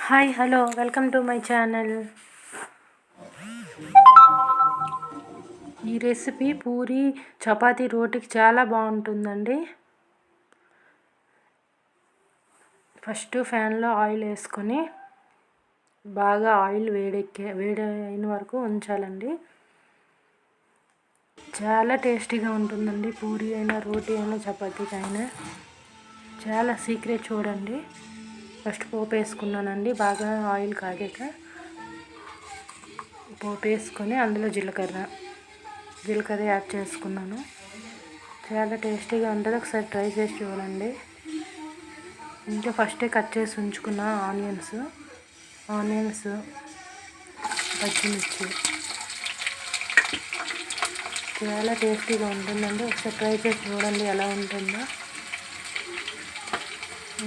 Hi hello welcome to my channel. ఈ recipe puri chapati రోటికి చాలా బాగుంటుందండి. ఫస్ట్ ఫ్యాన్లో ఆయిల్ వేసుకొని బాగా ఆయిల్ వేడైన వరకు ఉంచాలండి. చాలా టేస్టీగా ఉంటుందండి. పూరి అయినా రోటీ అయినా చపాతీకి అయినా చాలా సీక్రెట్ చూడండి. ఫస్ట్ పోపు వేసుకున్నానండి. బాగా ఆయిల్ కాగాక పోపు వేసుకొని అందులో జీలకర్ర యాడ్ చేసుకున్నాను. చాలా టేస్టీగా ఉంటుంది. ఒకసారి ట్రై చేసి చూడండి. ఇంకా ఫస్టే కట్ చేసి ఉంచుకున్న ఆనియన్స్ పచ్చిమిర్చి చాలా టేస్టీగా ఉంటుందండి. ఒకసారి ట్రై చేసి చూడండి ఎలా ఉంటుందో.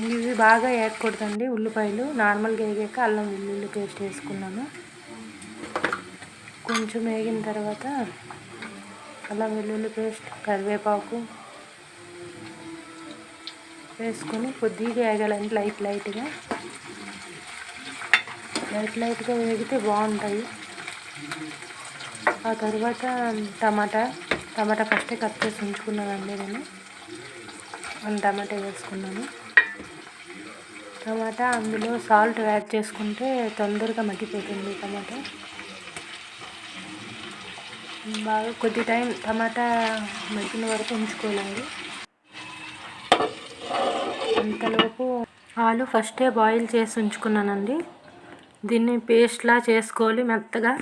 ఇవి బాగా వేయకూడదండి. ఉల్లిపాయలు నార్మల్గా వేగాక అల్లం వెల్లుల్లి పేస్ట్ వేసుకున్నాను. కొంచెం వేగిన తర్వాత అల్లం వెల్లుల్లి పేస్ట్, కరివేపాకు వేసుకొని కొద్దిగా వేగాలండి. లైట్గా వేగితే బాగుంటాయి. ఆ తర్వాత టమాటా ఫస్టే కట్ చేసి ఉంచుకున్నానండి. నేను 1 టమాటా వేసుకున్నాను. టమాటా అందులో సాల్ట్ యాడ్ చేసుకుంటే తొందరగా మగ్గిపోతుంది. టమాటా బాగా కొద్ది టైం టమాటా మగ్గిన వరకు ఉంచుకోవాలండి. అంతలోపు ఆలు ఫస్టే బాయిల్ చేసి ఉంచుకున్నానండి. దీన్ని పేస్ట్లా చేసుకోవాలి. మెత్తగా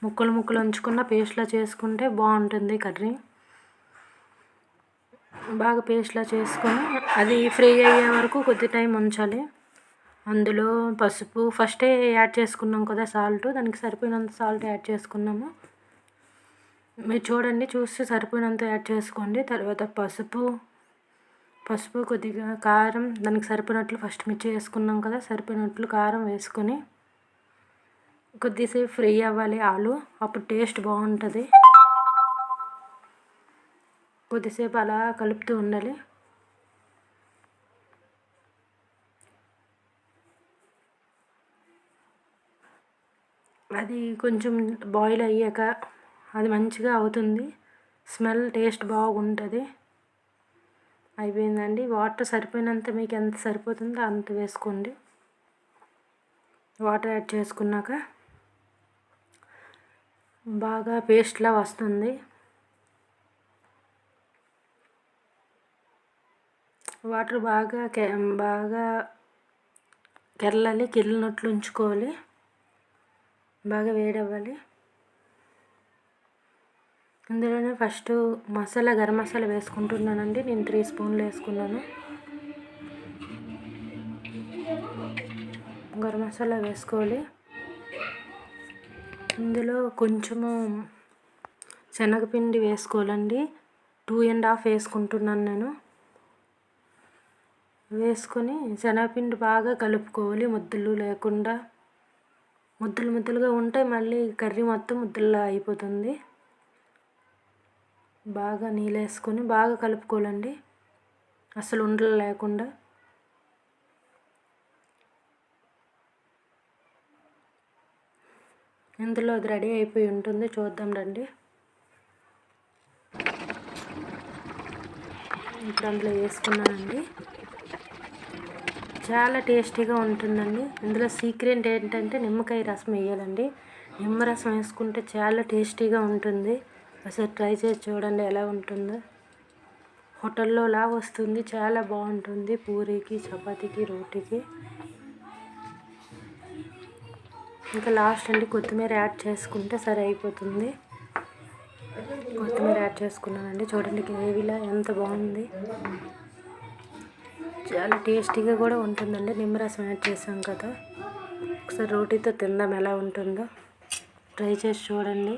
ముక్కలు ఉంచుకున్న పేస్ట్లా చేసుకుంటే బాగుంటుంది కర్రీ. బాగా పేస్ట్లా చేసుకొని అది ఫ్రై అయ్యే వరకు కొద్ది టైం ఉంచాలి. అందులో పసుపు ఫస్టే యాడ్ చేసుకున్నాం కదా, సాల్ట్, దానికి సరిపోయినంత సాల్ట్ యాడ్ చేసుకున్నాము. మీరు చూడండి, చూసి సరిపోయినంత యాడ్ చేసుకోండి. తర్వాత పసుపు కొద్దిగా కారం, దానికి సరిపోయినట్లు ఫస్ట్ మిర్చి వేసుకున్నాం కదా, సరిపోయినట్లు కారం వేసుకొని కొద్దిసేపు ఫ్రై అవ్వాలి ఆలు. అప్పుడు టేస్ట్ బాగుంటుంది. కొద్దిసేపు అలా కలుపుతూ ఉండాలి. అది కొంచెం బాయిల్ అయ్యాక అది మంచిగా అవుతుంది. స్మెల్ టేస్ట్ బాగుంటుంది. అయిపోయిందండి. వాటర్ సరిపోయినంత, మీకు ఎంత సరిపోతుందో అంత వేసుకోండి. వాటర్ యాడ్ చేసుకున్నాక బాగా పేస్ట్లా వస్తుంది. వాటర్ బాగా కెరలినట్లు ఉంచుకోవాలి. బాగా వేడవ్వాలి. ఇందులోనే ఫస్ట్ గరం మసాలా వేసుకుంటున్నానండి. నేను 3 స్పూన్లు వేసుకున్నాను. గరం మసాలా వేసుకోవాలి. ఇందులో కొంచెము శనగపిండి వేసుకోవాలండి. 2.5 వేసుకుంటున్నాను నేను. వేసుకొని శనగపిండి బాగా కలుపుకోవాలి. ముద్దలు లేకుండా, ముద్దలుగా ఉంటే మళ్ళీ కర్రీ మొత్తం ముద్దల్లా అయిపోతుంది. బాగా నీళ్ళు వేసుకొని బాగా కలుపుకోవాలండి, అసలు ఉండలు లేకుండా. ఇందులో అది రెడీ అయిపోయి ఉంటుంది. చూద్దాం రండి. ఇప్పుడు అందులో వేసుకున్నానండి. చాలా టేస్టీగా ఉంటుందండి. ఇందులో సీక్రెట్ ఏంటంటే నిమ్మకాయ రసం వేయాలండి. నిమ్మరసం వేసుకుంటే చాలా టేస్టీగా ఉంటుంది. ఒకసారి ట్రై చేసి చూడండి ఎలా ఉంటుందో. హోటల్లో లా వస్తుంది. చాలా బాగుంటుంది పూరీకి, చపాతీకి, రోటీకి. ఇంకా లాస్ట్ అండి కొత్తిమీర యాడ్ చేసుకుంటే సరి అయిపోతుంది. కొత్తిమీర యాడ్ చేసుకున్నానండి. చూడండి గ్రేవీలా ఎంత బాగుంది. చాలా టేస్టీగా కూడా ఉంటుందండి. నిమ్మరసం యాడ్ చేసాం కదా. ఒకసారి రోటీతో తిందాం ఎలా ఉంటుందో. ట్రై చేసి చూడండి.